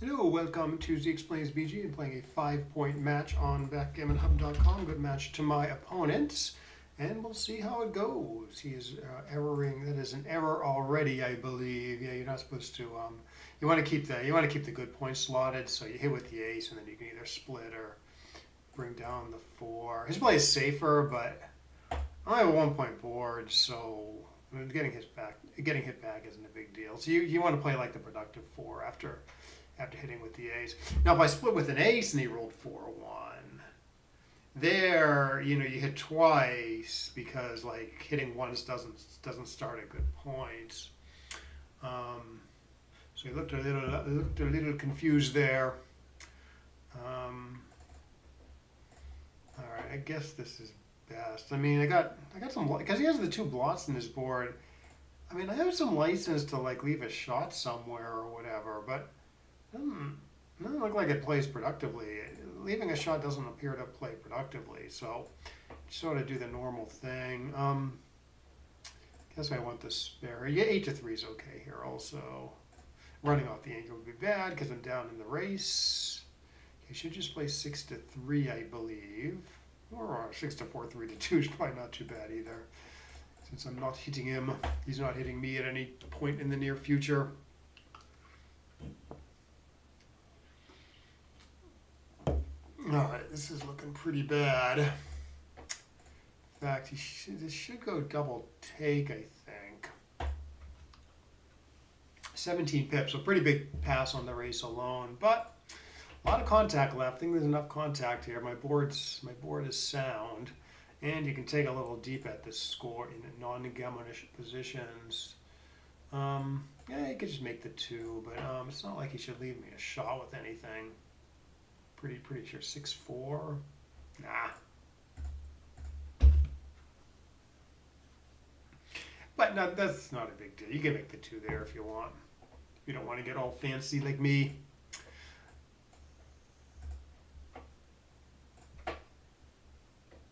Hello, welcome to Z Explains BG and playing a 5-point match on backgammonhub.com. Good match to my opponent, and we'll see how it goes. He is erroring. That is an error already, I believe. Yeah, you're not supposed to. You want to keep the good points slotted, so you hit with the ace, and then you can either split or bring down the 4. His play is safer, but I have a 1-point board, so getting hit back isn't a big deal. So you want to play like the productive 4 after hitting with the ace. Now, if I split with an ace and he rolled 4-1, there, you hit twice because like hitting once doesn't start at good points. So he looked a little confused there. All right, I guess this is best. I mean, I got some because he has the 2 blots in his board. I mean, I have some license to like leave a shot somewhere or whatever, but doesn't look like it plays productively. Leaving a shot doesn't appear to play productively, so sort of do the normal thing. Guess I want the spare. Yeah, 8-3 is okay here also. Running off the angle would be bad because I'm down in the race. I should just play 6-3, I believe. Or 6-4, 3-2 is probably not too bad either. Since I'm not hitting him, he's not hitting me at any point in the near future. Alright, this is looking pretty bad. In fact, this should go double take, I think. 17 pips, so pretty big pass on the race alone, but a lot of contact left. I think there's enough contact here. My board is sound, and you can take a little deep at this score in non-gammonish positions. Yeah, you could just make the 2, but it's not like he should leave me a shot with anything. Pretty sure 6-4. Nah. But no, that's not a big deal. You can make the 2 there if you want. If you don't want to get all fancy like me.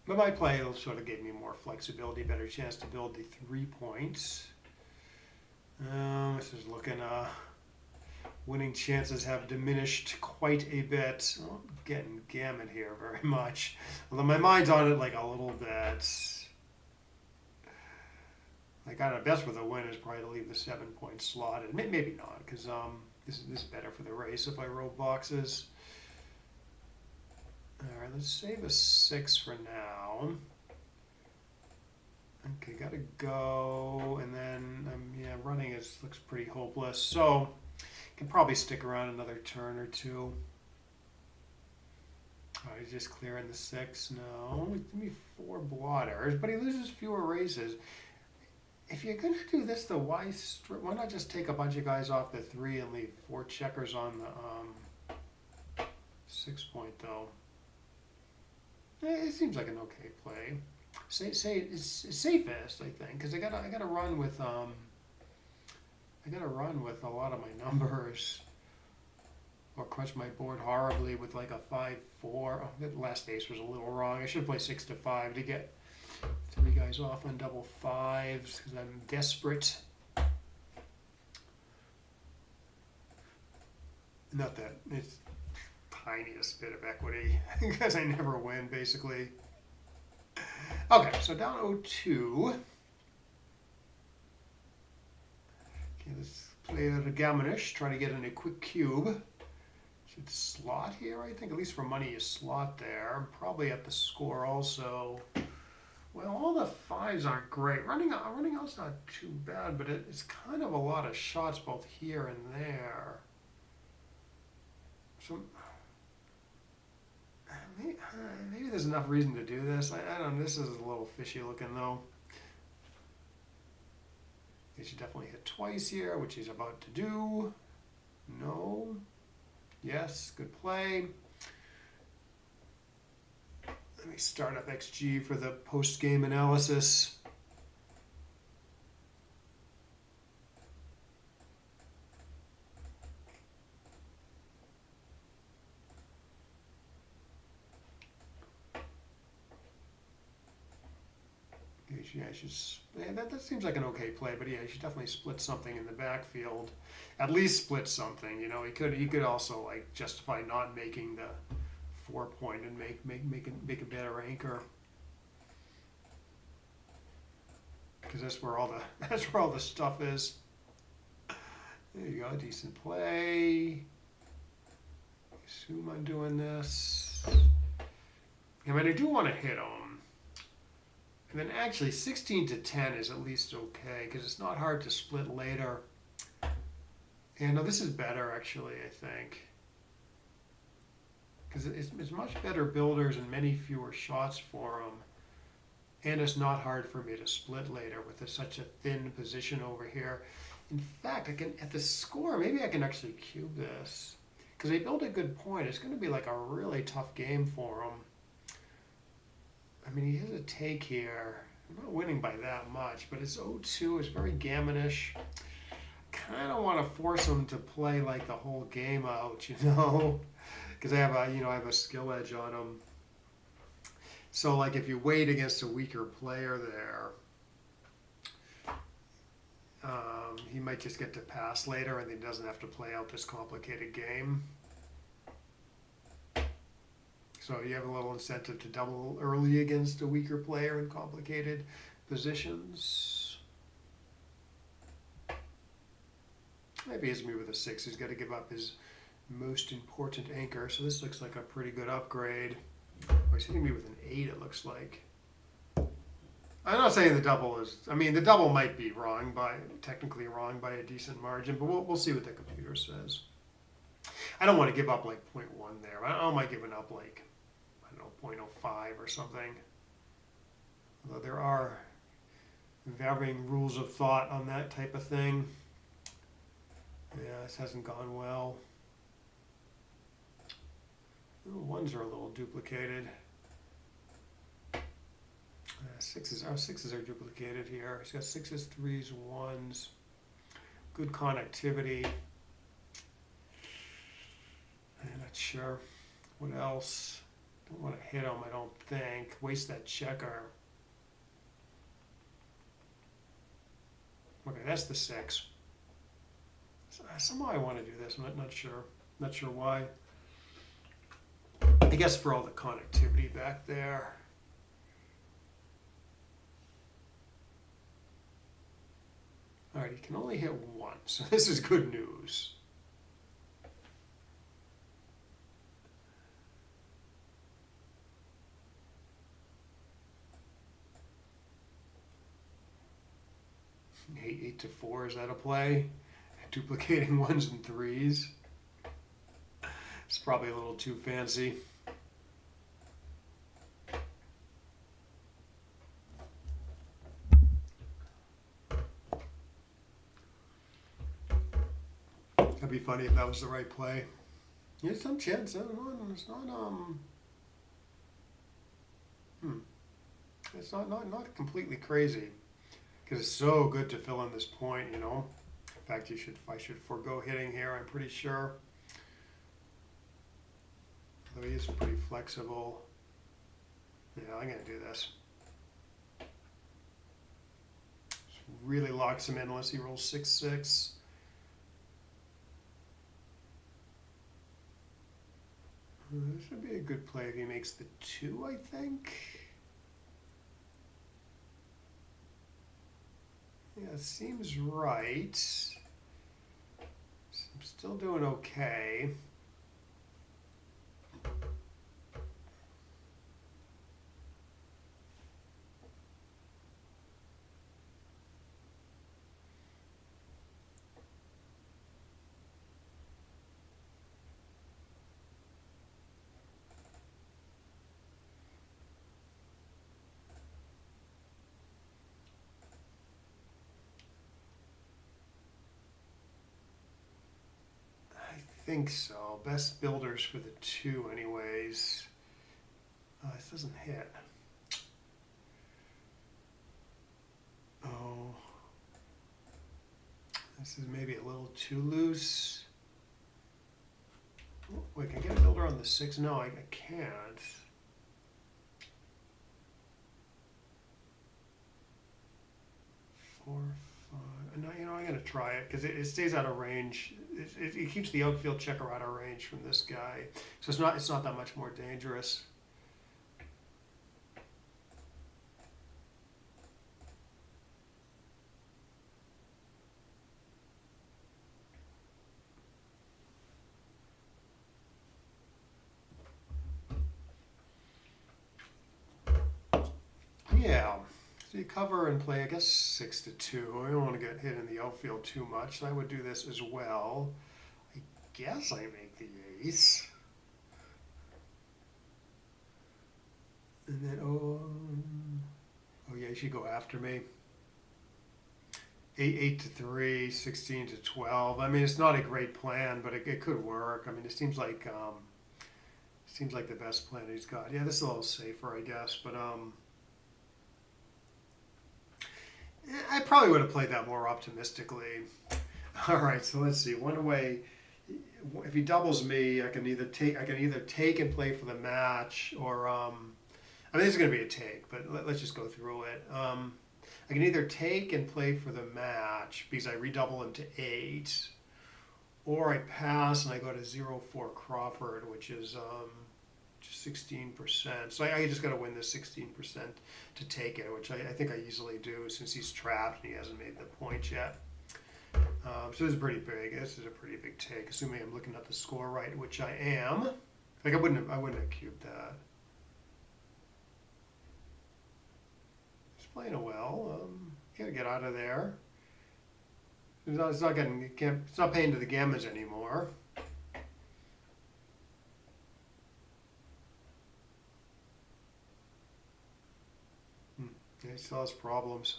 But my play sort of gave me more flexibility, better chance to build the 3 points. This is looking, winning chances have diminished quite a bit. I'm not getting gammon here very much. Although my mind's on it like a little bit. Like, I don't know, best for the win is probably to leave the 7-point slotted. Maybe not, because this is better for the race if I roll boxes. Alright, let's save a 6 for now. Okay, gotta go, and then yeah, running looks pretty hopeless. So can probably stick around another turn or 2. Oh, he's just clearing the 6. No, give me 4 blotters, but he loses fewer races. If you're gonna do this, though, why not just take a bunch of guys off the 3 and leave 4 checkers on the 6-point though? It seems like an okay play. Say it's safest, I think, because I gotta run with a lot of my numbers, or crunch my board horribly with like a 5-4. Oh, that last ace was a little wrong. I should play 6-5 to get 3 guys off on double 5s because I'm desperate. Not that it's tiniest bit of equity because I never win basically. Okay, so down 0-2. Okay, let's play the gammonish, trying to get in a quick cube. Should slot here, I think. At least for money, you slot there. Probably at the score also. Well, all the 5s aren't great. Running out's not too bad, but it's kind of a lot of shots both here and there. So maybe there's enough reason to do this. I don't know. This is a little fishy looking though. He should definitely hit twice here, which he's about to do. No. Yes, good play. Let me start up XG for the post-game analysis. Yeah, that seems like an okay play, but yeah, he should definitely split something in the backfield. At least split something. You know, he could also like justify not making the 4 point and make a better anchor. Because that's where all the that's where all the stuff is. There you go, decent play. Assume I'm doing this. I mean, I do want to hit him. And then actually 16 to 10 is at least okay, because it's not hard to split later. And no, this is better actually, I think. Because it's much better builders and many fewer shots for him. And it's not hard for me to split later with such a thin position over here. In fact, I can, at the score, maybe I can actually cube this. Because they built a good point. It's going to be like a really tough game for him. I mean, he has a take here. I'm not winning by that much, but it's 0-2. It's very gammonish. Kind of want to force him to play like the whole game out, you know? Because I have a skill edge on him. So like if you wait against a weaker player there, he might just get to pass later and he doesn't have to play out this complicated game. So you have a little incentive to double early against a weaker player in complicated positions. Maybe it's me with a 6. He's got to give up his most important anchor. So this looks like a pretty good upgrade. Oh, he's hitting me with an 8, it looks like. I'm not saying the double is, I mean, the double might be technically wrong by a decent margin, but we'll see what the computer says. I don't want to give up like 0.1 there. I don't mind giving up like, I don't know, 0.05 or something. Although there are varying rules of thought on that type of thing. Yeah, this hasn't gone well. The ones are a little duplicated. Our sixes are duplicated here. He's got 6s, 3s, 1s. Good connectivity. I'm not sure. What else? Don't want to hit him, I don't think. Waste that checker. Okay, that's the 6. Somehow I want to do this. I'm not sure. Not sure why. I guess for all the connectivity back there. All right, he can only hit 1, so this is good news. Eight to 4, is that a play? Duplicating 1s and 3s. It's probably a little too fancy. That'd be funny if that was the right play. There's some chance. It's not completely crazy. Because it's so good to fill in this point, you know. In fact, I should forego hitting here, I'm pretty sure. Though he is pretty flexible. Yeah, I'm going to do this. Just really locks him in unless he rolls 6-6. This would be a good play if he makes the 2, I think. Yeah, it seems right. I'm still doing okay. I think so. Best builders for the 2 anyways. This doesn't hit. Oh. This is maybe a little too loose. Oh, wait, can I get a builder on the 6? No, I can't. 4, 5. No, I'm gonna try it because it stays out of range. It keeps the outfield checker out of range from this guy, so it's not that much more dangerous. Yeah. So you cover and play, I guess 6-2. I don't want to get hit in the outfield too much. So I would do this as well. I guess I make the ace. And then, oh yeah, you should go after me. 8-3, 16-12. I mean, it's not a great plan, but it could work. I mean, it seems like the best plan he's got. Yeah, this is a little safer, I guess, but I probably would have played that more optimistically. All right, so let's see. One way, if he doubles me, I can either take and play for the match, or I mean, this is going to be a take, but let's just go through it. I can either take and play for the match because I redouble him to 8, or I pass and I go to 0-4 Crawford, which is just 16%. So I just got to win this 16% to take it, which I think I easily do since he's trapped and he hasn't made the point yet. So this is pretty big. This is a pretty big take, assuming I'm looking at the score right, which I am. Like I wouldn't have cubed that. He's playing it well. Gotta get out of there. It's not paying to the gammons anymore. Yeah, he still has problems.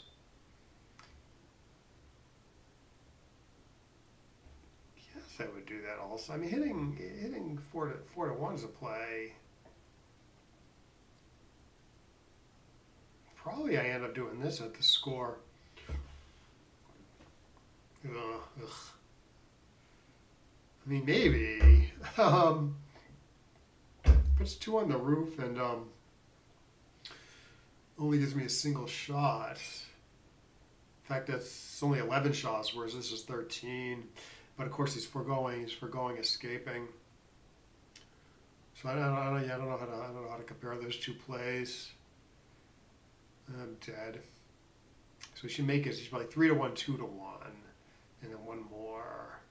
Yes, I would do that also. I mean, hitting 4-1 is a play. Probably I end up doing this at the score. Ugh. I mean, maybe. Puts 2 on the roof and only gives me a single shot. In fact, that's only 11 shots, whereas this is 13. But of course, he's foregoing escaping. So I don't know how to compare those two plays. I'm dead. So he should make it. He's probably 3-1, 2-1, and then one more.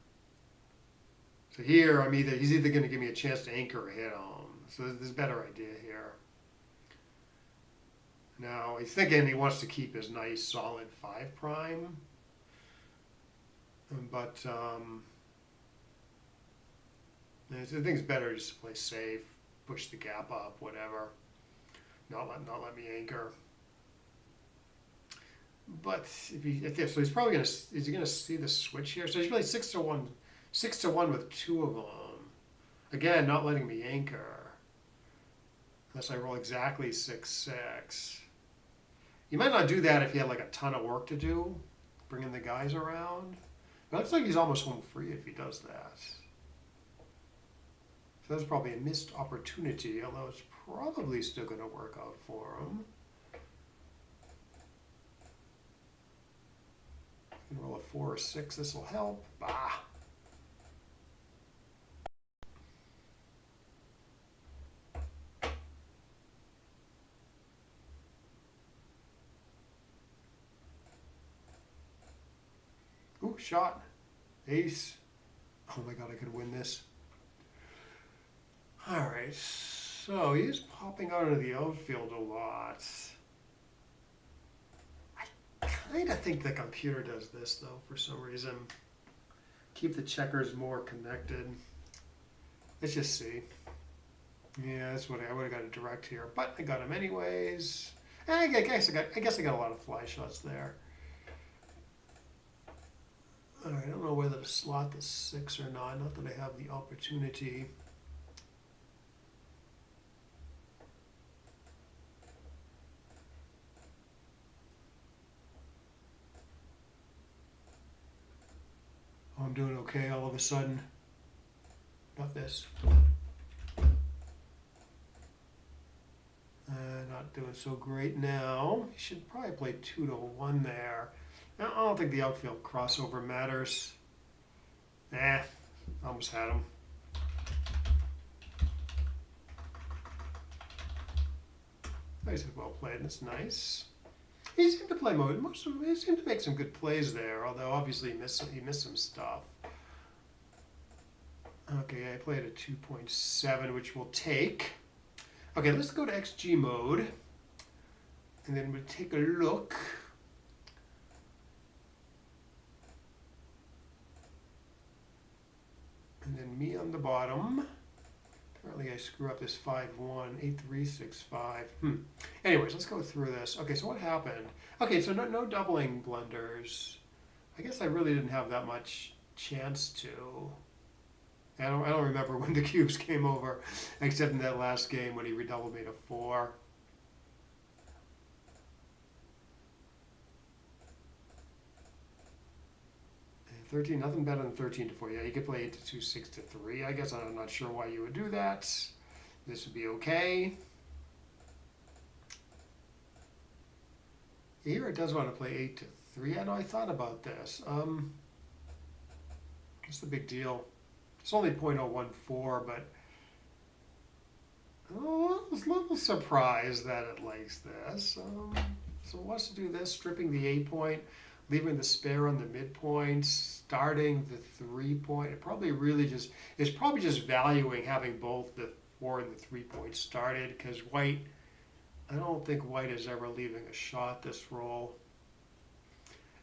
So here, he's either going to give me a chance to anchor or hit him. So there's a better idea here. Now he's thinking he wants to keep his nice solid 5 prime, but I think it's better just to play safe, push the gap up, whatever. Not let me anchor. But so he's probably is he gonna see the switch here? So he's probably 6-1 with 2 of them. Again, not letting me anchor unless I roll exactly 6-6. You might not do that if you had like a ton of work to do, bringing the guys around. But it looks like he's almost home free if he does that. So that's probably a missed opportunity, although it's probably still going to work out for him. You can roll a 4 or 6. This will help. Bah. Ooh, shot. Ace. Oh my god, I could win this. Alright, so he's popping out of the outfield a lot. I kind of think the computer does this, though, for some reason. Keep the checkers more connected. Let's just see. Yeah, that's what I would have got a direct here, but I got him anyways. And I guess I got a lot of fly shots there. Alright, I don't know whether to slot the 6 or not that I have the opportunity. Oh, I'm doing okay all of a sudden. Not this. Not doing so great now. You should probably play 2-1 there. I don't think the outfield crossover matters. Almost had him. Nice and well played. That's nice. He seemed to play most of. He seemed to make some good plays there. Although obviously he missed some stuff. Okay, I played a 2.7, which we'll take. Okay, let's go to XG mode, and then we'll take a look. And then me on the bottom. Apparently I screw up this 5-1, 8-3-6-5. Anyways, let's go through this. Okay, so what happened? Okay, so no doubling blunders. I guess I really didn't have that much chance to. I don't remember when the cubes came over, except in that last game when he redoubled me to 4. 13, nothing better than 13 to 4. Yeah, you could play 8 to 2, 6 to 3. I guess I'm not sure why you would do that. This would be okay. Here it does want to play 8 to 3. I know I thought about this. What's the big deal? It's only 0.014, but I was a little surprised that it likes this. So it wants to do this, stripping the 8 point, leaving the spare on the midpoint, starting the 3 point. It's probably just valuing having both the 4 and the 3 points started, because white, I don't think white is ever leaving a shot this roll.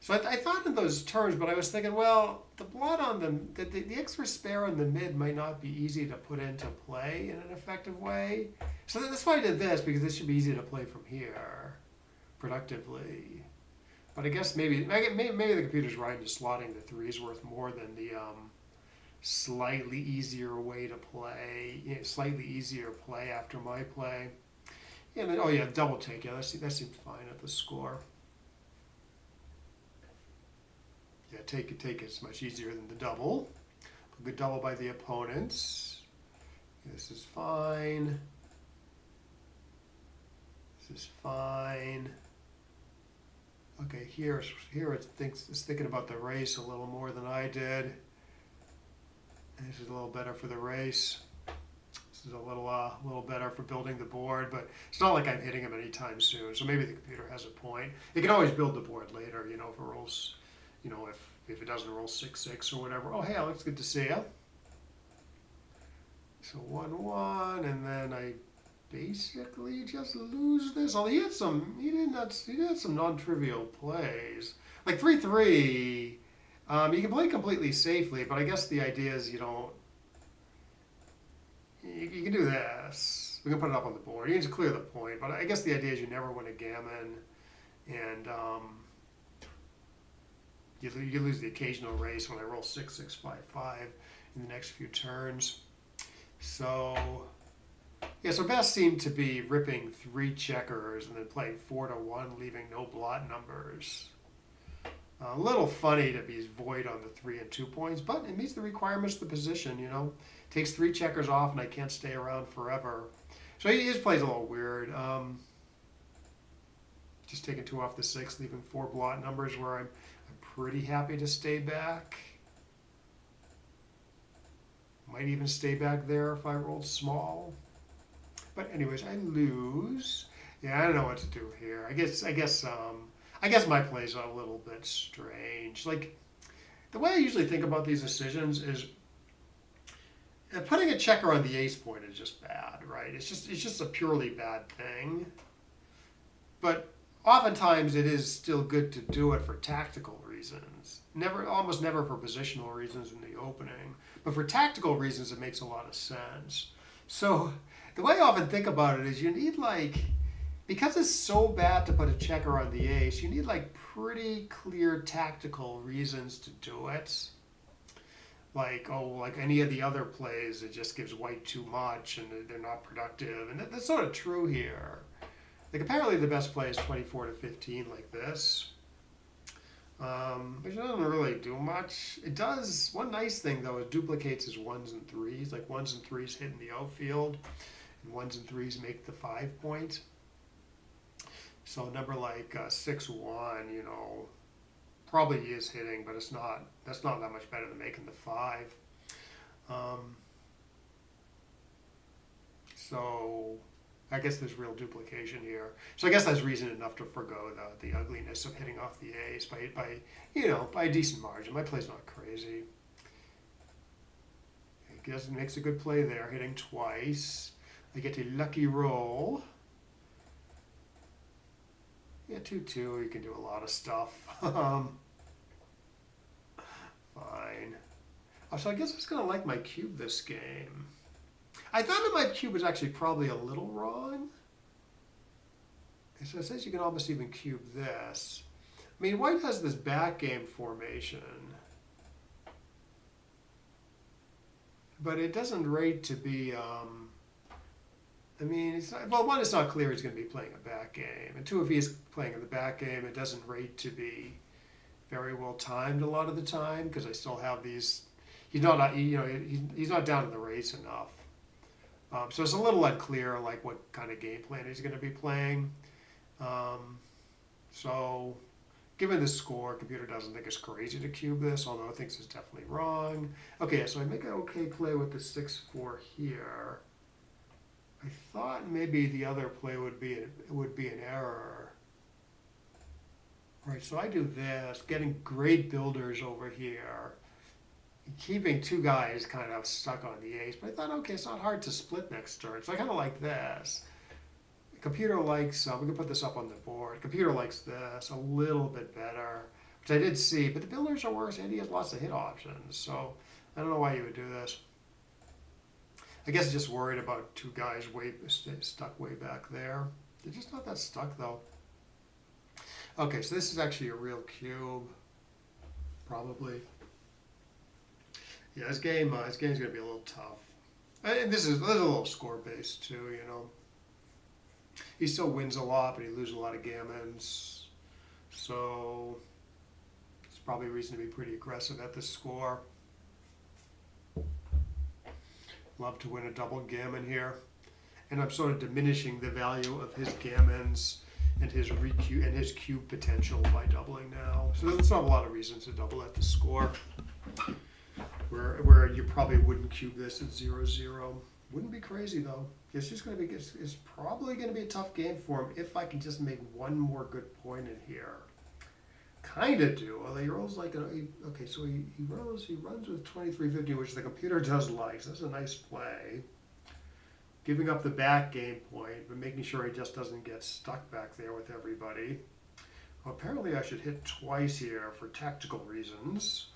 So I thought in those terms, but I was thinking, well, the blot on the extra spare on the mid might not be easy to put into play in an effective way. So that's why I did this, because this should be easy to play from here productively. But I guess maybe the computer's right in slotting the 3 is worth more than the slightly easier way to play, slightly easier play after my play. And then, oh yeah, double take. Yeah, that seemed fine at the score. Yeah, take is much easier than the double. A good double by the opponents. This is fine. This is fine. Okay, here it's thinking about the race a little more than I did. And this is a little better for the race. This is a little better for building the board, but it's not like I'm hitting him anytime soon. So maybe the computer has a point. It can always build the board later, if it rolls, if it doesn't roll 6-6 or whatever. Oh, hey, Alex, good to see you. So 1-1, and then I basically just lose this. Oh, he had some non-trivial plays, like 3-3. You can play completely safely, but I guess the idea is you can do this. We can put it up on the board. You can just clear the point, but I guess the idea is you never win a gammon, and you lose the occasional race when I roll 6-6-5-5 in the next few turns. So yeah, so best seemed to be ripping 3 checkers and then playing 4-1, leaving no blot numbers. A little funny to be void on the 3 and 2 points, but it meets the requirements of the position, Takes 3 checkers off and I can't stay around forever. So he just plays a little weird. Just taking 2 off the 6, leaving 4 blot numbers where I'm pretty happy to stay back. Might even stay back there if I rolled small. But anyways, I lose. Yeah, I don't know what to do here. I guess my plays are a little bit strange. Like, the way I usually think about these decisions is putting a checker on the ace point is just bad, right? It's just a purely bad thing. But oftentimes it is still good to do it for tactical reasons. Almost never for positional reasons in the opening. But for tactical reasons, it makes a lot of sense. So the way I often think about it is you need because it's so bad to put a checker on the ace, you need pretty clear tactical reasons to do it. Like any of the other plays, it just gives white too much and they're not productive. And that's sort of true here. Apparently the best play is 24 to 15 like this. Which doesn't really do much. It does, one nice thing though, it duplicates his 1s and 3s. Like 1s and 3s hit in the outfield, and 1s and 3s make the 5 point. So a number like 6-1, probably is hitting, but it's not. That's not that much better than making the 5. Um, so I guess there's real duplication here. So I guess that's reason enough to forgo the ugliness of hitting off the ace by by a decent margin. My play's not crazy. I guess it makes a good play there, hitting twice. I get a lucky roll. Yeah, 2-2. You can do a lot of stuff. Fine. Oh, so I guess I was gonna like my cube this game. I thought that my cube was actually probably a little wrong. So it says you can almost even cube this. I mean, white has this backgammon formation, but it doesn't rate to be. I mean, it's not, well, one, it's not clear he's going to be playing a backgammon, and two, if he is playing in the backgammon, it doesn't rate to be very well timed a lot of the time because I still have these. He's not, he's not down in the race enough. So it's a little unclear, like what kind of game plan he's going to be playing. So, given the score, computer doesn't think it's crazy to cube this, although it thinks it's definitely wrong. Okay, so I make an okay play with the 6-4 here. I thought maybe the other play would be an error. Right, so I do this, getting great builders over here, keeping two guys kind of stuck on the ace. But I thought, okay, it's not hard to split next turn, so I kind of like this. The computer likes, we can put this up on the board. Computer likes this a little bit better, which I did see, but the builders are worse and he has lots of hit options. So I don't know why you would do this. I guess just worried about two guys stuck way back there. They're just not that stuck though. Okay, so this is actually a real cube, probably. Yeah, this game's gonna be a little tough. And this is a little score based too, you know. He still wins a lot, but he loses a lot of gammons. So it's probably a reason to be pretty aggressive at this score. Love to win a double gammon here. And I'm sort of diminishing the value of his gammons and his cube potential by doubling now. So there's not a lot of reasons to double at the score. Where you probably wouldn't cube this at 0-0. Wouldn't be crazy though. It's probably gonna be a tough game for him if I can just make one more good point in here. Kinda do. Although he rolls like okay, so he runs with 2350, which the computer does like. So that's a nice play. Giving up the back game point, but making sure he just doesn't get stuck back there with everybody. Well, apparently I should hit twice here for tactical reasons.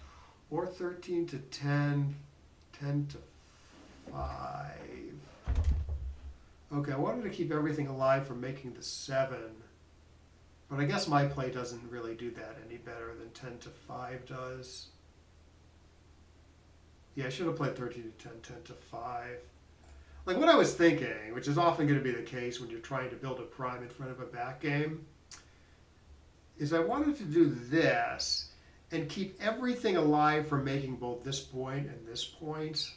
Or 13 to 10, 10 to 5. Okay, I wanted to keep everything alive from making the 7. But I guess my play doesn't really do that any better than 10 to 5 does. Yeah, I should have played 13 to 10, 10 to 5. Like what I was thinking, which is often going to be the case when you're trying to build a prime in front of a back game, is I wanted to do this and keep everything alive from making both this point and this point.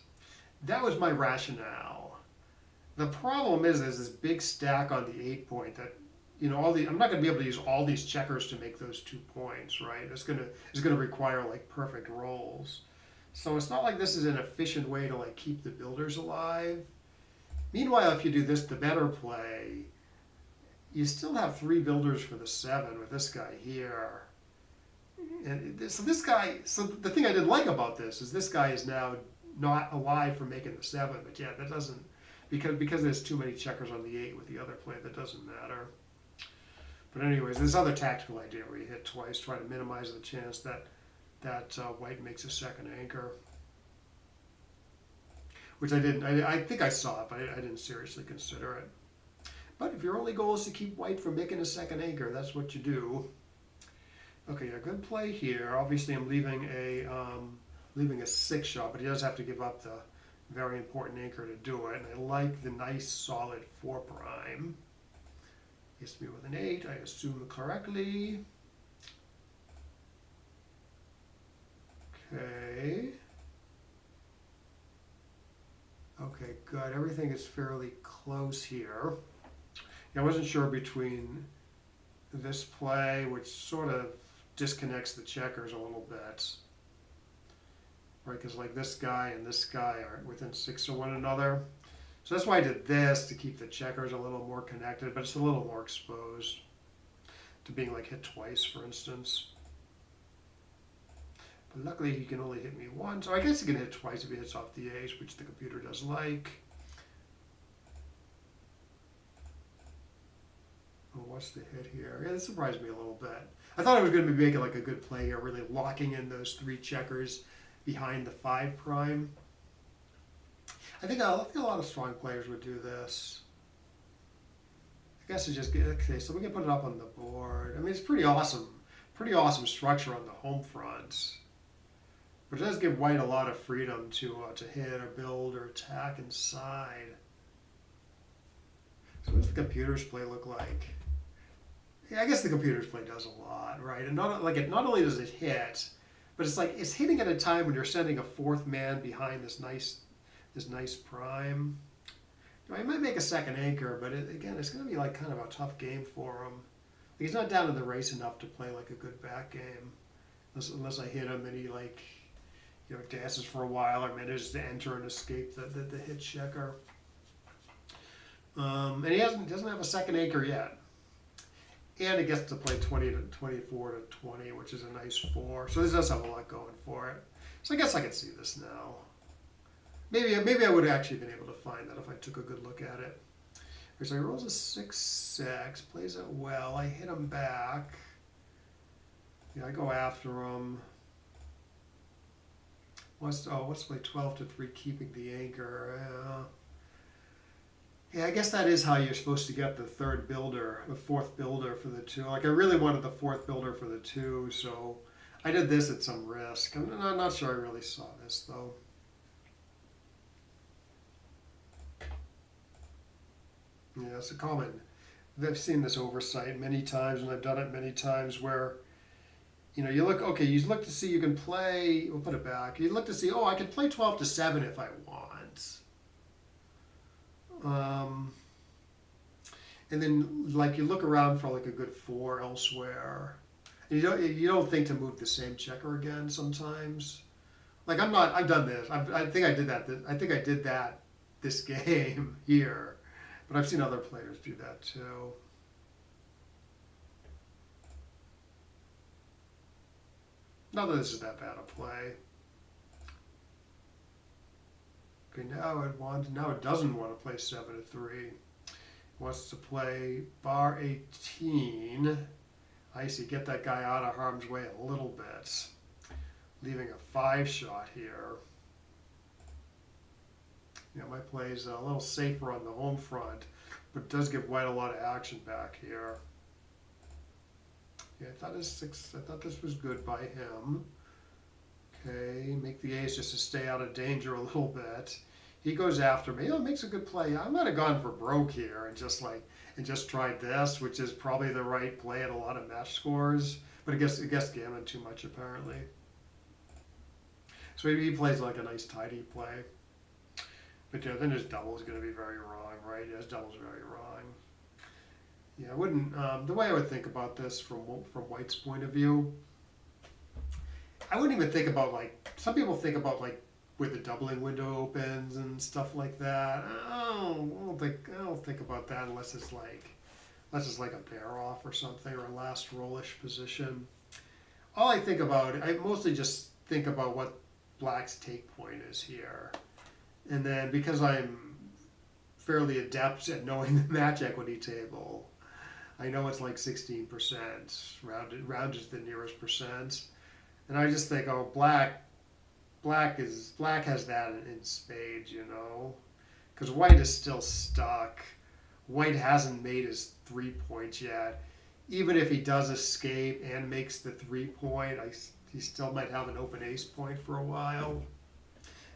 That was my rationale. The problem is there's this big stack on the 8 point that, you know, I'm not going to be able to use all these checkers to make those 2 points, right? It's going to require like perfect rolls. So it's not like this is an efficient way to like keep the builders alive. Meanwhile, if you do this, the better play, you still have 3 builders for the 7 with this guy here. And so the thing I didn't like about this is this guy is now not alive for making the 7, but yeah, that doesn't, because there's too many checkers on the 8 with the other play, that doesn't matter. But anyways, this other tactical idea where you hit twice, try to minimize the chance that white makes a second anchor. Which I didn't, I think I saw it, but I didn't seriously consider it. But if your only goal is to keep white from making a second anchor, that's what you do. Okay, a good play here. Obviously I'm leaving a 6 shot, but he does have to give up the very important anchor to do it. And I like the nice solid 4 prime. Hits me with an 8, I assume correctly. Okay. Okay, good. Everything is fairly close here. I wasn't sure between this play, which sort of disconnects the checkers a little bit. Right, because like this guy and this guy are within 6 of one another. So that's why I did this, to keep the checkers a little more connected, but it's a little more exposed to being like hit twice, for instance. But luckily he can only hit me once. So I guess he can hit twice if he hits off the ace, which the computer does like. Oh, what's the hit here? Yeah, this surprised me a little bit. I thought I was going to be making like a good play here, really locking in those 3 checkers behind the 5 prime. I think a lot of strong players would do this. I guess it just get, okay, so we can put it up on the board. I mean, it's pretty awesome structure on the home front. But it does give white a lot of freedom to hit or build or attack inside. So what does the computer's play look like? Yeah, I guess the computer's play does a lot, right? And not only does it hit, but it's like it's hitting at a time when you're sending a 4th man behind this nice prime. You know, he might make a second anchor, but again, it's going to be like kind of a tough game for him. He's not down in the race enough to play like a good back game, unless I hit him and he like, you know, dances for a while or manages to enter and escape the hit checker. And he doesn't have a second anchor yet. And it gets to play 24 to 20, which is a nice 4. So this does have a lot going for it. So I guess I can see this now. Maybe I would have actually been able to find that if I took a good look at it. So he rolls a 6-6, plays it well. I hit him back. Yeah, I go after him. Let's play 12 to 3, keeping the anchor. Yeah, I guess that is how you're supposed to get the 4th builder for the 2. Like I really wanted the 4th builder for the 2, so I did this at some risk. I'm not sure I really saw this though. Yeah, it's a common. I've seen this oversight many times, and I've done it many times where, you know, you look to see you can play. We'll put it back. You look to see, I can play 12 to 7 if I want. And then like you look around for like a good 4 elsewhere, and you don't think to move the same checker again sometimes. Like I've done this. I think I did that. I think I did that this game here, but I've seen other players do that too. Not that this is that bad a play. Okay, now it doesn't want to play 7 to 3. It wants to play bar 18. I see, get that guy out of harm's way a little bit. Leaving a 5 shot here. Yeah, my play is a little safer on the home front, but it does give white a lot of action back here. Yeah, I thought this was good by him. Okay, make the ace just to stay out of danger a little bit. He goes after me. Makes a good play. I might have gone for broke here and just tried this, which is probably the right play at a lot of match scores. But it gets gammon too much apparently. So he plays like a nice tidy play. But yeah, then his double is going to be very wrong, right? Yeah, his double's very wrong. Yeah, I wouldn't. The way I would think about this from White's point of view, I wouldn't even think about like some people think about like where the doubling window opens and stuff like that. I don't think about that unless it's like a pair off or something or a last rollish position. All I think about, I mostly just think about what Black's take point is here, and then because I'm fairly adept at knowing the match equity table, I know it's like 16%, rounded to the nearest percent. And I just think, Black has that in spades, you know, because White is still stuck. White hasn't made his 3 points yet. Even if he does escape and makes the 3 point, he still might have an open ace point for a while.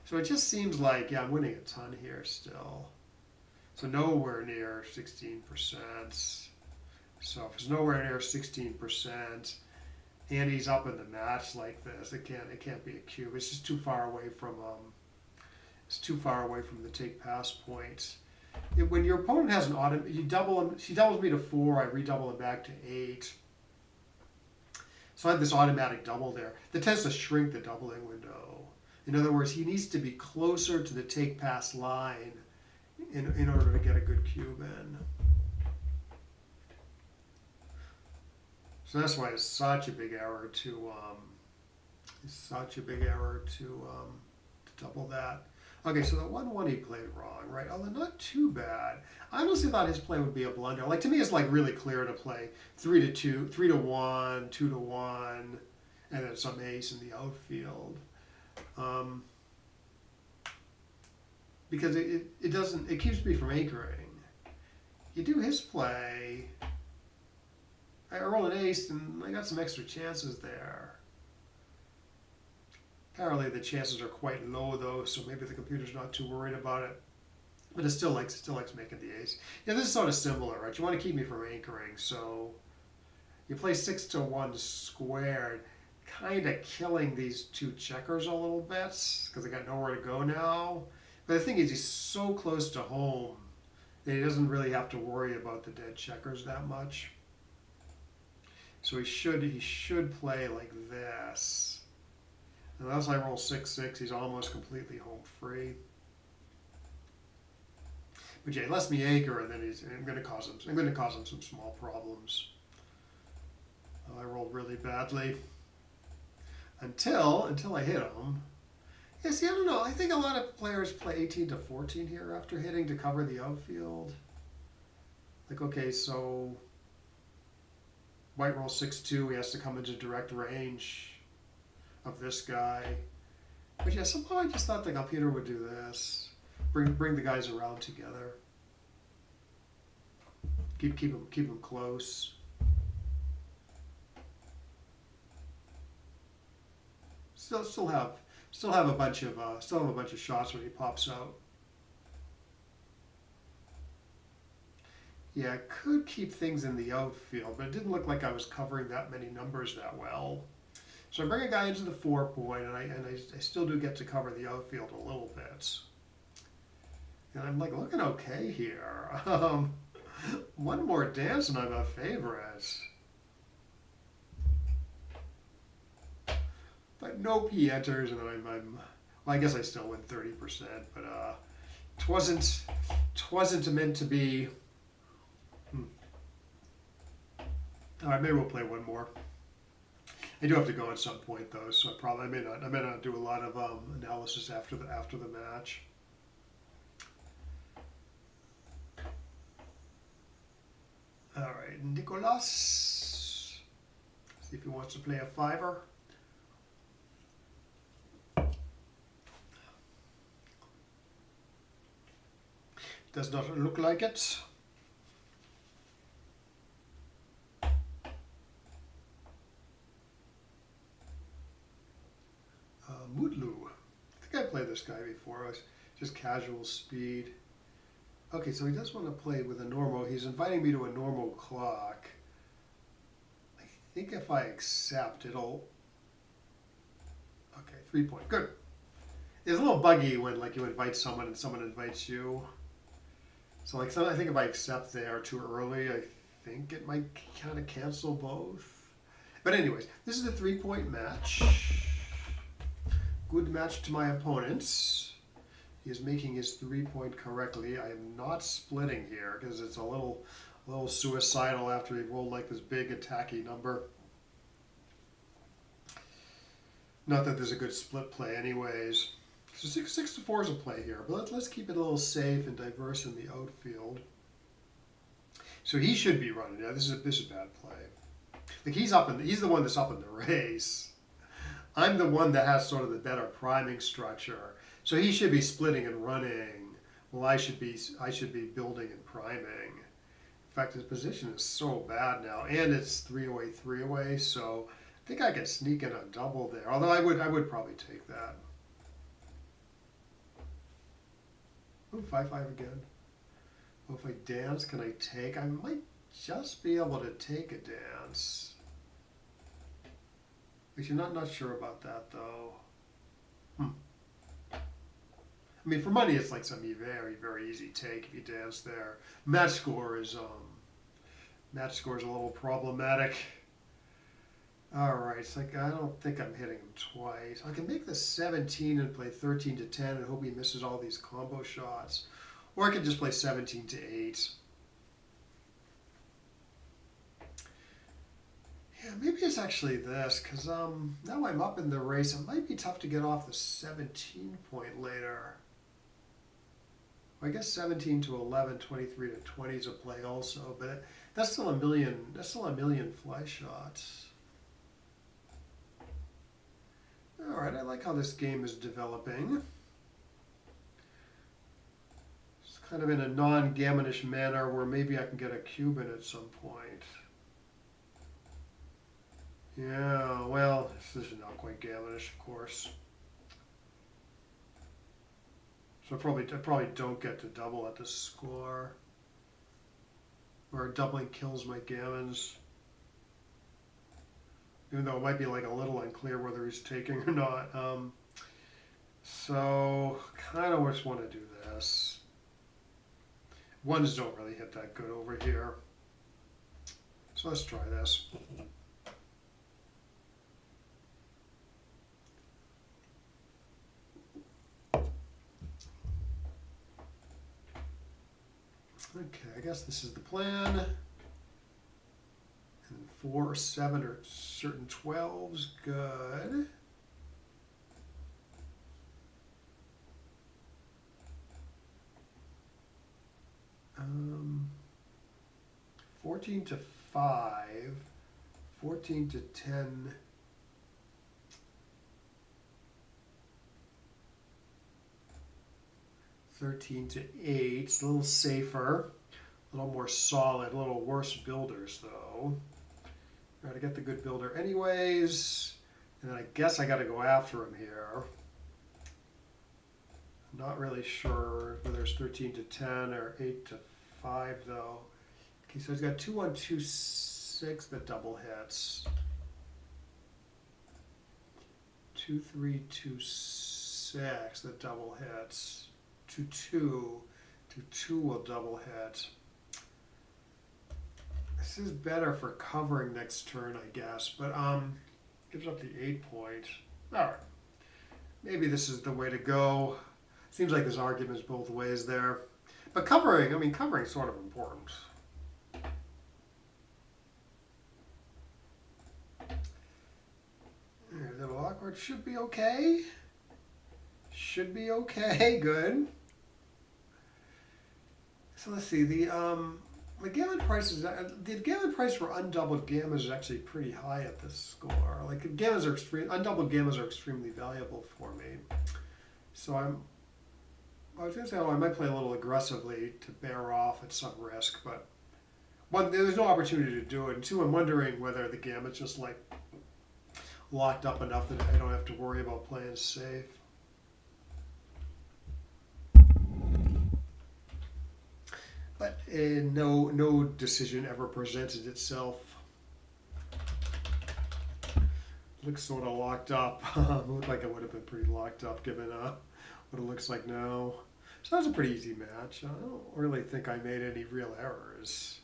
So it just seems like, I'm winning a ton here still. So nowhere near 16%. So if it's nowhere near 16%, and he's up in the match like this, it can't be a cube. It's just too far away from the take pass point. When your opponent has an auto, you double him. She doubles me to 4. I redouble him back to 8. So I have this automatic double there that tends to shrink the doubling window. In other words, he needs to be closer to the take pass line in order to get a good cube in. So that's why it's such a big error to double that. Okay, so the 1-1 he played wrong, right? Although not too bad. I honestly thought his play would be a blunder. Like, to me, it's like really clear to play 3-2, 3-1, 2-1, and then some ace in the outfield. Because it doesn't, it keeps me from anchoring. You do his play, I roll an ace and I got some extra chances there. Apparently the chances are quite low though, so maybe the computer's not too worried about it. But it still likes making the ace. Yeah, this is sort of similar, right? You want to keep me from anchoring, so you play 6-1 squared, kind of killing these two checkers a little bit because they got nowhere to go now. But the thing is, he's so close to home that he doesn't really have to worry about the dead checkers that much. So he should play like this. Unless I roll 6-6, he's almost completely home free. But yeah, he lets me anchor, and then I'm going to cause him some small problems. I rolled really badly until I hit him. Yeah, see, I don't know. I think a lot of players play 18-14 here after hitting to cover the outfield. Like, okay, so white rolls 6-2. He has to come into direct range of this guy. But yeah, somehow I just thought the computer would do this. Bring the guys around together. Keep them close. Still have a bunch of shots when he pops out. Yeah, I could keep things in the outfield, but it didn't look like I was covering that many numbers that well. So I bring a guy into the 4-point, and I still do get to cover the outfield a little bit. And I'm like looking okay here. One more dance and I'm a favorite. But nope, he enters, and then well, I guess I still win 30%, but it wasn't meant to be. All right, maybe we'll play one more. I do have to go at some point though, so I may not do a lot of analysis after the match. All right, Nicolas. See if he wants to play a fiver. Does not look like it. Moodloo. I think I played this guy before. It was just casual speed. Okay, so he does want to play with a normal. He's inviting me to a normal clock. I think if I accept, it'll. Okay, 3-point. Good. It's a little buggy when like you invite someone and someone invites you. So like, I think if I accept they are too early, I think it might kind of cancel both. But anyways, this is a 3-point match. Good match to my opponents. He is making his 3-point correctly. I am not splitting here because it's a little suicidal after he rolled like this big attacky number. Not that there's a good split play anyways. So 6-4 is a play here, but let's keep it a little safe and diverse in the outfield. So he should be running. Yeah, this is bad play. Like he's the one that's up in the race. I'm the one that has sort of the better priming structure. So he should be splitting and running. Well, I should be building and priming. In fact, his position is so bad now, and it's 3 away. So I think I can sneak in a double there. Although I would probably take that. Ooh, 5-5 again. Well, if I dance, can I take? I might just be able to take a dance. But you're not sure about that though. I mean, for money, it's like something very, very easy take if you dance there. Match score is a little problematic. All right, it's like I don't think I'm hitting him twice. I can make the 17 and play 13 to 10 and hope he misses all these combo shots. Or I could just play 17 to 8. Yeah, maybe it's actually this, because now I'm up in the race. It might be tough to get off the 17 point later. I guess 17 to 11, 23 to 20 is a play also, but that's still a million. That's still a million fly shots. All right, I like how this game is developing. It's kind of in a non-gammonish manner where maybe I can get a Cuban at some point. Yeah, well, this is not quite gammonish, of course. So I probably don't get to double at this score. Or doubling kills my gammons. Even though it might be like a little unclear whether he's taking or not. So, kind of just want to do this. Ones don't really hit that good over here. So let's try this. Okay, I guess this is the plan. And 4, 7 or certain 12s, good. 14 to 5, 14 to 10. $13 to 8, it's a little safer, a little more solid, a little worse builders though. Got to get the good builder anyways, and then I guess I got to go after him here. I'm not really sure whether it's 13 to 10 or 8 to 5 though. Okay, so he's got 2, 1, 2, 6 that double hits. 2, 3, 2, 6 that double hits. 2, 2, 2, 2 will double hit. This is better for covering next turn, I guess, but gives up the 8 point. All right, maybe this is the way to go. Seems like there's arguments both ways there, but covering, I mean, covering's sort of important. A little awkward. Should be okay. Should be okay. Good. So let's see. The gammon price is the gammon price for undoubled gammas is actually pretty high at this score. Like gammas are undoubled gammas are extremely valuable for me. So I was gonna say, oh, I might play a little aggressively to bear off at some risk, but one, there's no opportunity to do it. And two, I'm wondering whether the gamut's just like locked up enough that I don't have to worry about playing safe. But no decision ever presented itself. Looks sort of locked up. Looked like it would have been pretty locked up given what it looks like now. So that was a pretty easy match. I don't really think I made any real errors.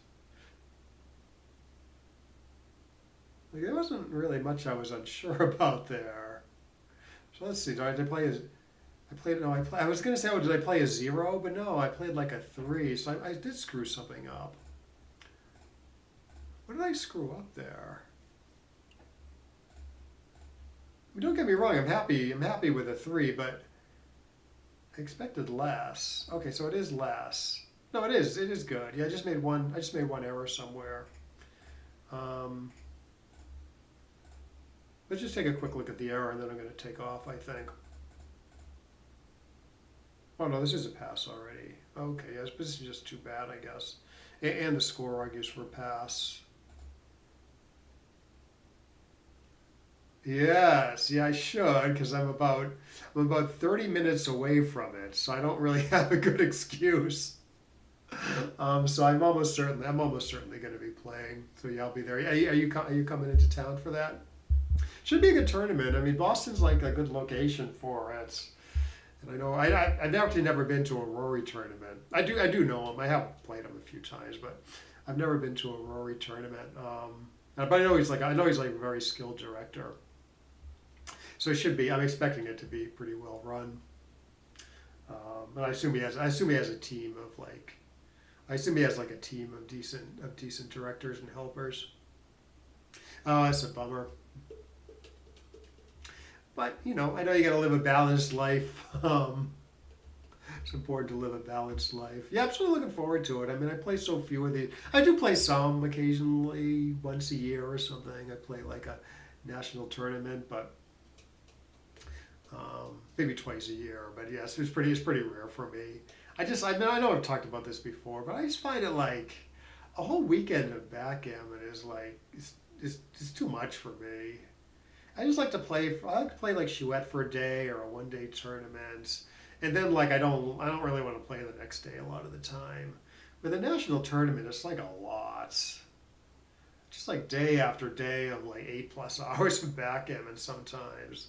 Like, there wasn't really much I was unsure about there. So let's see. Did I play as? I was gonna say, oh, did I play a 0? But no, I played like a 3. So I did screw something up. What did I screw up there? I mean, don't get me wrong. I'm happy with a 3, but I expected less. Okay, so it is less. No, it is. It is good. Yeah, I just made one error somewhere. Let's just take a quick look at the error, and then I'm going to take off, I think. Oh, no, this is a pass already. Okay, yes, but this is just too bad, I guess. And the score argues for a pass. Yes, yeah, I should, because I'm about 30 minutes away from it, so I don't really have a good excuse. So I'm almost certainly going to be playing. So yeah, I'll be there. Are you coming into town for that? Should be a good tournament. I mean, Boston's like a good location for it. And I know I've actually never been to a Rory tournament. I do know him. I have played him a few times, but I've never been to a Rory tournament. But I know he's like a very skilled director. So it should be. I'm expecting it to be pretty well run. And I assume he has a team of like. I assume he has like a team of decent directors and helpers. Oh, that's a bummer. But I know you got to live a balanced life. It's important to live a balanced life. Yeah, I'm sort of looking forward to it. I mean, I play so few of these. I do play some occasionally, once a year or something. I play like a national tournament, but maybe twice a year. But yes, it's pretty rare for me. I know I've talked about this before, but I just find it like a whole weekend of backgammon is like it's too much for me. I just like to play. I like to play like Chouette for a day or a 1 day tournament, and then like I don't really want to play the next day a lot of the time. With a national tournament, it's like a lot. Just like day after day of like 8+ hours of backgammon sometimes.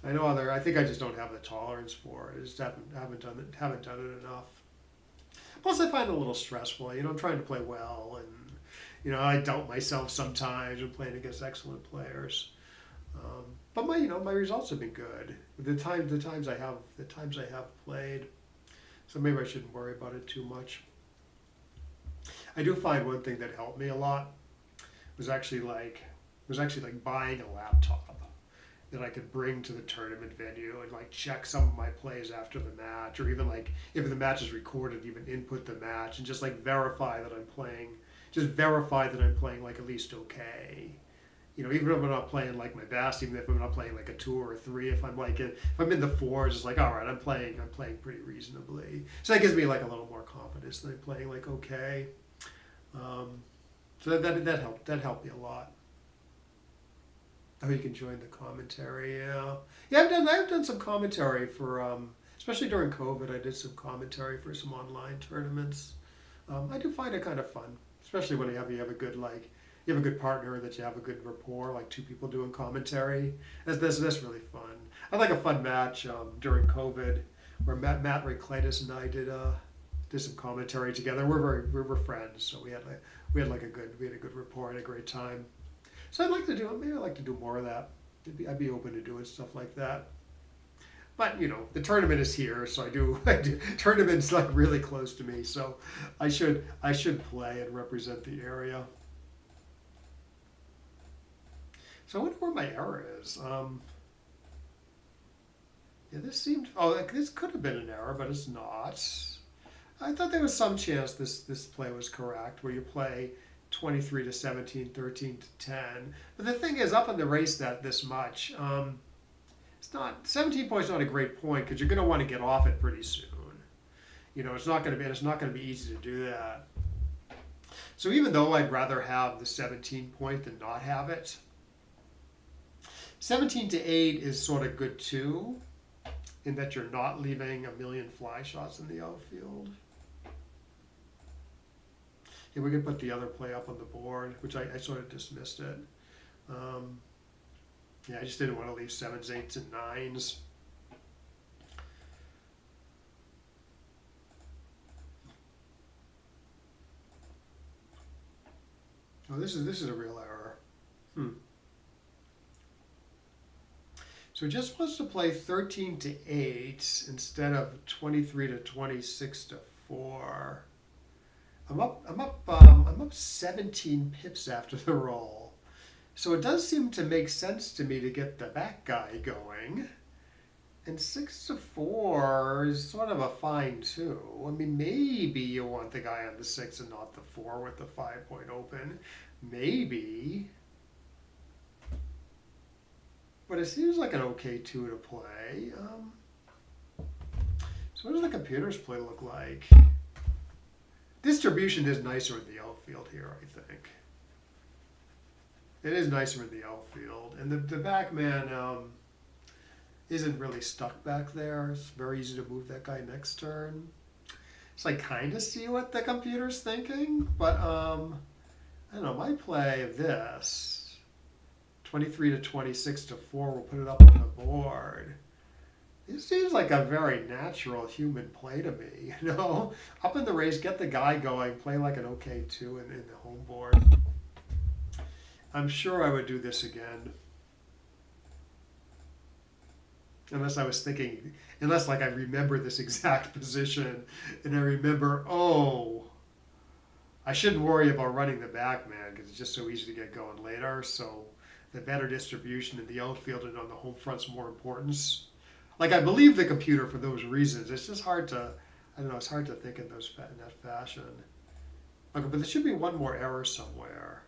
I think I just don't have the tolerance for it. I just haven't done it enough. Plus, I find it a little stressful. I'm trying to play well, and I doubt myself sometimes when playing against excellent players. But my results have been good. The times I have played, so maybe I shouldn't worry about it too much. I do find one thing that helped me a lot was actually like buying a laptop that I could bring to the tournament venue and like check some of my plays after the match, or even like if the match is recorded, even input the match and just like verify that I'm playing like at least okay. Even if I'm not playing like my best, even if I'm not playing like a 2 or a 3, if I'm in the 4s, it's like all right, I'm playing pretty reasonably. So that gives me like a little more confidence that I'm playing like okay. So that helped me a lot. Oh, you can join the commentary. Yeah. I've done some commentary for especially during COVID. I did some commentary for some online tournaments. I do find it kind of fun, especially when you have a good partner that you have a good rapport, like two people doing commentary. That's really fun. I like a fun match during COVID where Matt Rayclitus and I did some commentary together. We're friends, so we had a good rapport and a great time. So I'd like to do more of that. I'd be open to doing stuff like that. But the tournament is here, so I do tournament's like really close to me, so I should play and represent the area. So I wonder where my error is. Yeah, this could have been an error, but it's not. I thought there was some chance this play was correct, where you play 23 to 17, 13 to 10. But the thing is, up in the race this much, it's not 17 points. Not a great point because you're going to want to get off it pretty soon. It's not going to be easy to do that. So even though I'd rather have the 17 point than not have it, 17 to 8 is sort of good too, in that you're not leaving a million fly shots in the outfield. Yeah, we could put the other play up on the board, which I sort of dismissed it. Yeah, I just didn't want to leave 7s, 8s, and 9s. Oh, this is a real error. So it just wants to play 13 to 8 instead of 23 to 26 to 4. I'm up 17 pips after the roll. So it does seem to make sense to me to get the back guy going. And 6 to 4 is sort of a fine too. I mean, maybe you want the guy on the 6 and not the 4 with the 5-point open. Maybe. But it seems like an okay 2 to play. So what does the computer's play look like? Distribution is nicer in the outfield here, I think. It is nicer in the outfield. And the backman isn't really stuck back there. It's very easy to move that guy next turn. So I kind of see what the computer's thinking, but I don't know, my play of this, 23 to 26 to 4, we'll put it up on the board. It seems like a very natural human play to me, Up in the race, get the guy going, play like an okay 2 in the home board. I'm sure I would do this again. Unless I was thinking, unless like I remember this exact position and I remember, oh, I shouldn't worry about running the Backgammon because it's just so easy to get going later. So the better distribution in the outfield and on the home front's more importance. Like I believe the computer for those reasons. It's just hard to, I don't know, it's hard to think in in that fashion. Okay, but there should be one more error somewhere.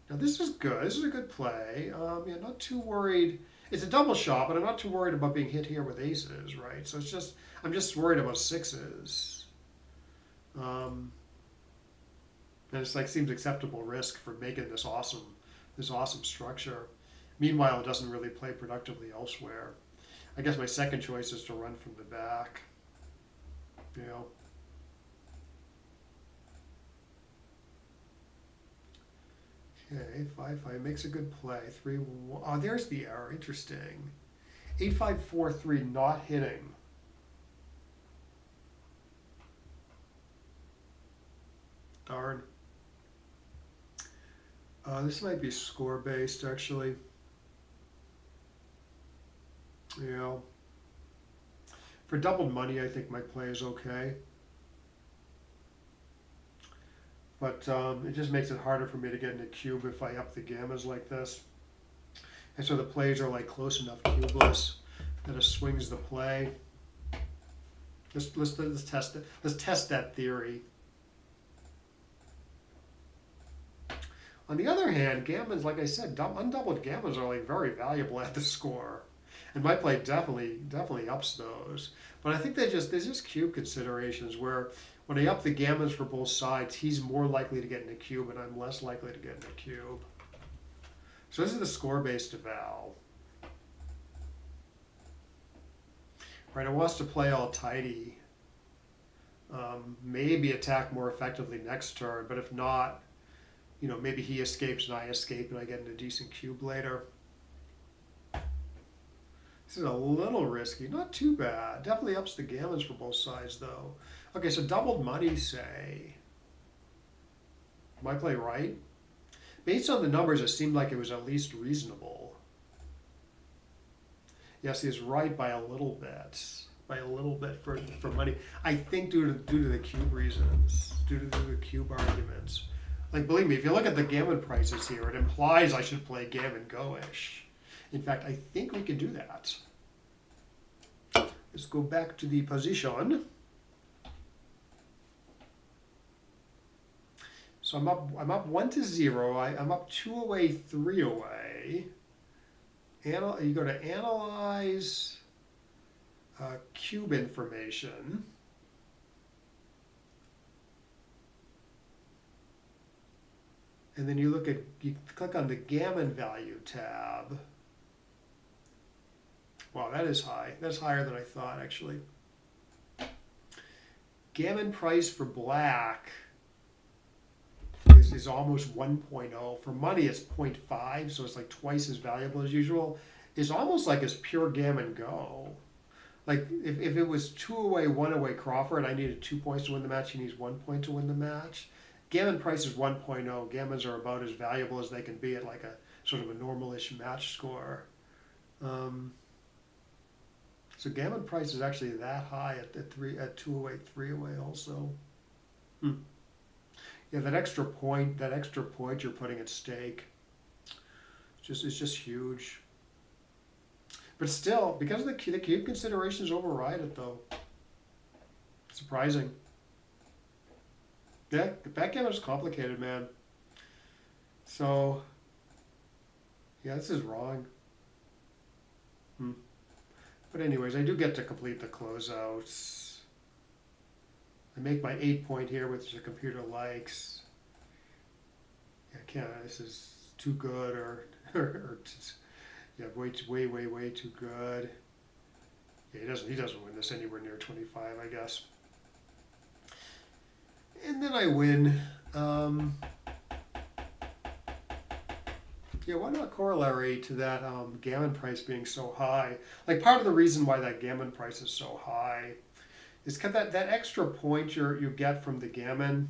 Now this is good. This is a good play. Yeah, not too worried. It's a double shot, but I'm not too worried about being hit here with aces, right? So it's just I'm just worried about sixes. And it's like seems acceptable risk for making this awesome structure. Meanwhile, it doesn't really play productively elsewhere. I guess my second choice is to run from the back. You know. Okay, 5-5 makes a good play. 3-1. Oh, there's the error. Interesting. 8-5-4-3 not hitting. Darn. This might be score based actually. Yeah. For doubled money, I think my play is okay. But it just makes it harder for me to get in a cube if I up the gammas like this. And so the plays are like close enough cubeless that it swings the play. Let's test it. Let's test that theory. On the other hand, gammons, like I said, undoubled gammons are like very valuable at the score. And my play definitely ups those. But I think there's just cube considerations where when I up the gammons for both sides, he's more likely to get in a cube and I'm less likely to get in a cube. So this is the score-based eval. Right, it wants to play all tidy. Maybe attack more effectively next turn, but if not, you know, maybe he escapes and I escape and I get in a decent cube later. This is a little risky, not too bad. Definitely ups the gammons for both sides though. Okay, so doubled money, say. Am I play right? Based on the numbers, it seemed like it was at least reasonable. Yes, he's right by a little bit. By a little bit for money. I think due to the cube reasons, due to the cube arguments. Like, believe me, if you look at the gammon prices here, it implies I should play gammon go-ish. In fact, I think we can do that. Let's go back to the position. So I'm up 1-0. I'm up 2 away, 3 away. You go to analyze cube information. And then you click on the gammon value tab. Wow, that is high. That's higher than I thought, actually. Gammon price for black is almost 1.0. For money, it's 0.5, so it's like twice as valuable as usual. It's almost like it's pure gammon go. Like, if it was 2 away, 1 away Crawford, I needed 2 points to win the match, he needs 1 point to win the match. Gammon price is 1.0. Gammons are about as valuable as they can be at like a sort of a normal-ish match score. So gammon price is actually that high at 2 away, 3 away also. Yeah, that extra point you're putting at stake. It's just huge. But still, because of the cube considerations override it though. Surprising. Yeah, backgammon is complicated, man. So, yeah, this is wrong. But anyways, I do get to complete the closeouts. I make my 8 point here, which the computer likes. Yeah, I can't. This is too good, or yeah, way too good. Yeah, he doesn't win this anywhere near 25, I guess. And then I win. Yeah, why not corollary to that gammon price being so high? Like, part of the reason why that gammon price is so high is because that extra point you get from the gammon,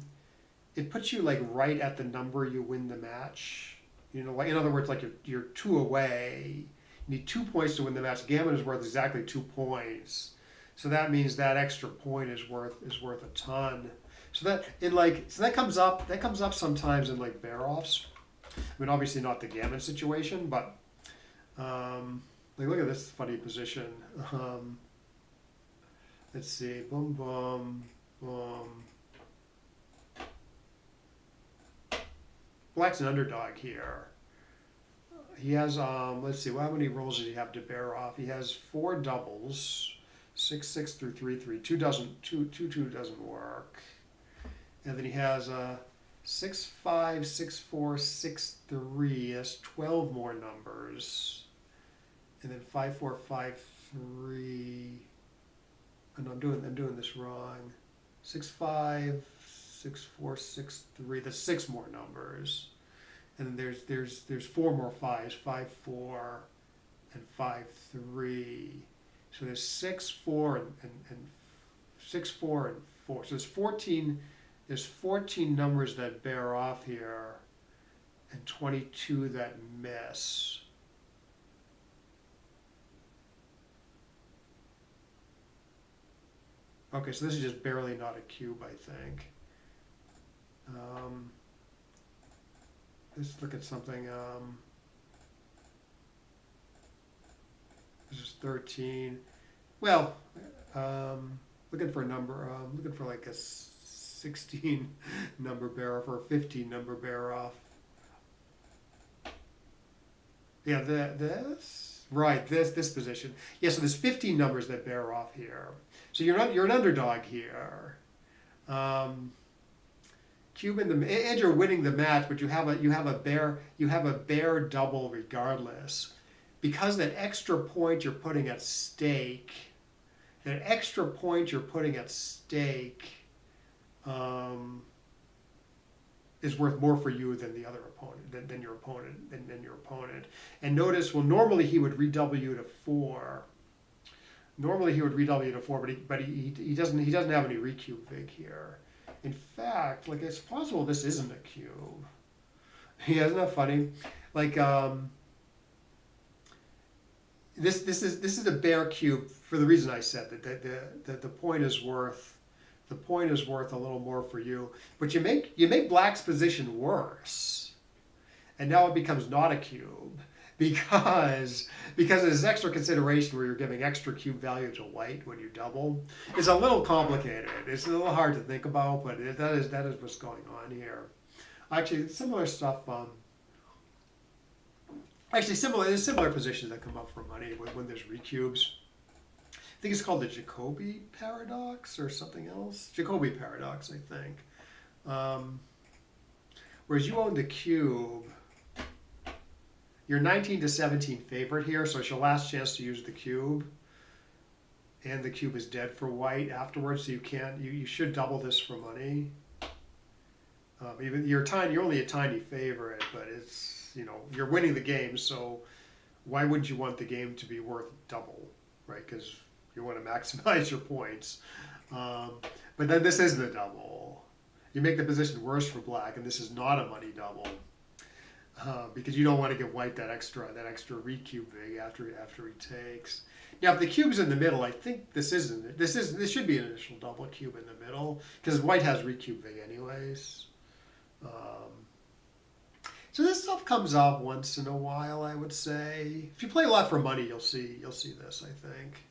it puts you like right at the number you win the match. You know, like in other words, like you're two away. You need 2 points to win the match. Gammon is worth exactly 2 points. So that means that extra point is worth a ton. So that comes up sometimes in like bear offs. I mean, obviously not the Gammon situation, but like look at this funny position. Um, let's see, boom, boom, boom. Black's an underdog here. He has let's see, well, how many rolls does he have to bear off? He has 4 doubles, 6 6 through 3 3. Two doesn't work. And then he has 6 5 6 4 6 3. He has 12 more numbers. And then 5 4 5 3. And I'm doing this wrong. 6 5 6 4 6 3. There's 6 more numbers. And then there's 4 more fives, 5 4 and 5 3. So there's 6 4 and 6 4 and 4. So there's 14 numbers that bear off here and 22 that miss. Okay, so this is just barely not a cube, I think. Let's look at something. This is 13. Well, looking for a number. Looking for like a 16 number bear off or a 15 number bear off. Yeah, this right. This position. Yeah, so there's 15 numbers that bear off here. So you're an underdog here. Cube in the and you're winning the match, but you have a bear double regardless, because that extra point you're putting at stake. That extra point you're putting at stake is worth more for you than the other opponent, than your opponent. And notice, well, normally he would redouble you to 4. Normally he would redouble you to 4, but he doesn't have any recube vig here. In fact, like it's possible this isn't a cube. Yeah, isn't that funny? Like this is a bear cube for the reason I said that the point is worth a little more for you, but you make Black's position worse, and now it becomes not a cube because there's extra consideration where you're giving extra cube value to white when you double. It's a little complicated. It's a little hard to think about, but that is what's going on here. Actually, similar stuff. There's similar positions that come up for money when there's recubes. I think it's called the Jacobi paradox or something else. Jacobi paradox, I think. Whereas you own the cube, you're 19 to 17 favorite here, so it's your last chance to use the cube. And the cube is dead for white afterwards, so you should double this for money. Even you're only a tiny favorite, but it's, you're winning the game, so why wouldn't you want the game to be worth double, right? Because you want to maximize your points. But then this isn't a double. You make the position worse for Black, and this is not a money double. Because you don't want to give white that extra recube vig after he takes. Now, if the cube's in the middle, I think this should be an initial double cube in the middle because white has recube vig anyways. So this stuff comes up once in a while, I would say. If you play a lot for money, you'll see this, I think.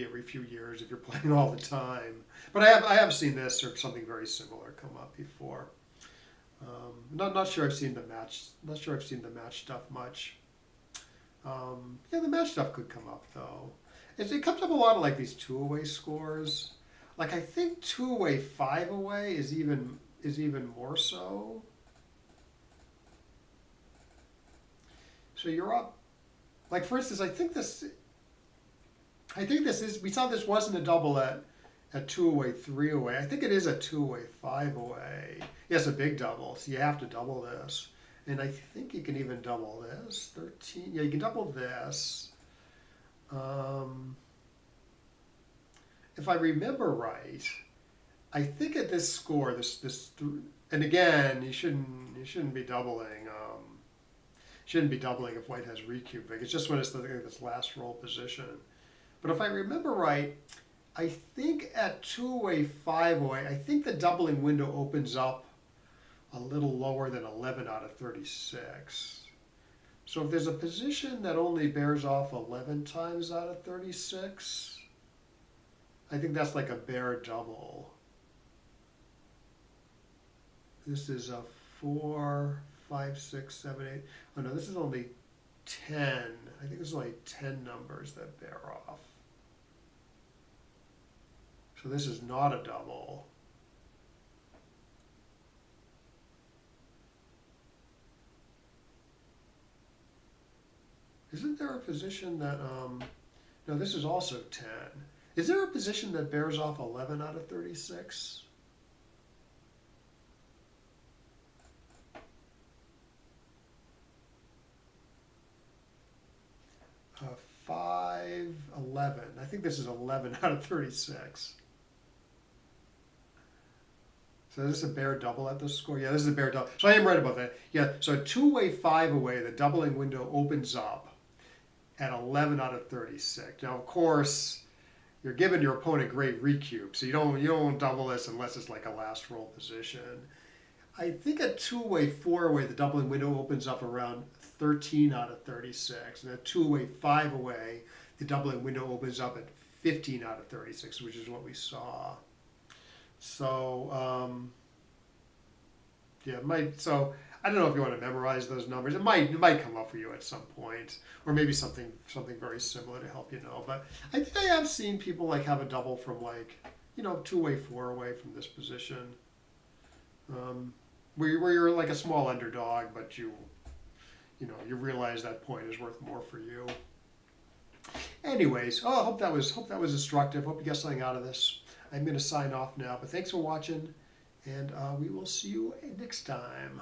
Every few years if you're playing all the time. But I have seen this or something very similar come up before. Not sure I've seen the match. Not sure I've seen the match stuff much. The match stuff could come up though. It comes up a lot of like these 2-away scores. Like I think 2-away, 5-away is even more so. So you're up. Like for instance, I think this is. We saw this wasn't a double at 2-away, 3-away. I think it is a 2-away, 5-away. Yes, a big double. So you have to double this. And I think you can even double this. 13. Yeah, you can double this. If I remember right, I think at this score, And again, you shouldn't be doubling. Shouldn't be doubling if white has recubing. It's just when it's this last roll position. But if I remember right, I think at 2-away, 5-away, I think the doubling window opens up a little lower than 11 out of 36. So if there's a position that only bears off 11 times out of 36, I think that's like a bare double. This is a 4, 5, 6, 7, 8. Oh no, this is only 10. I think there's only 10 numbers that bear off. So this is not a double. Isn't there a position that, no, this is also 10. Is there a position that bears off 11 out of 36? 5, 11. I think this is 11 out of 36. So this is a bare double at this score? Yeah, this is a bare double. So I am right about that. Yeah, so 2-away, 5-away, the doubling window opens up at 11 out of 36. Now, of course, you're giving your opponent great recube, so you don't double this unless it's like a last roll position. I think at 2-away, 4-away, the doubling window opens up around 13 out of 36. And at 2-away, 5-away, the doubling window opens up at 15 out of 36, which is what we saw. So, yeah, so I don't know if you want to memorize those numbers. It might come up for you at some point, or maybe something very similar to help you know. But I think I have seen people like have a double from like, 2-away, 4-away from this position, where you're like a small underdog, but you realize that point is worth more for you. Anyways, I hope that was instructive. Hope you got something out of this. I'm going to sign off now, but thanks for watching, and we will see you next time.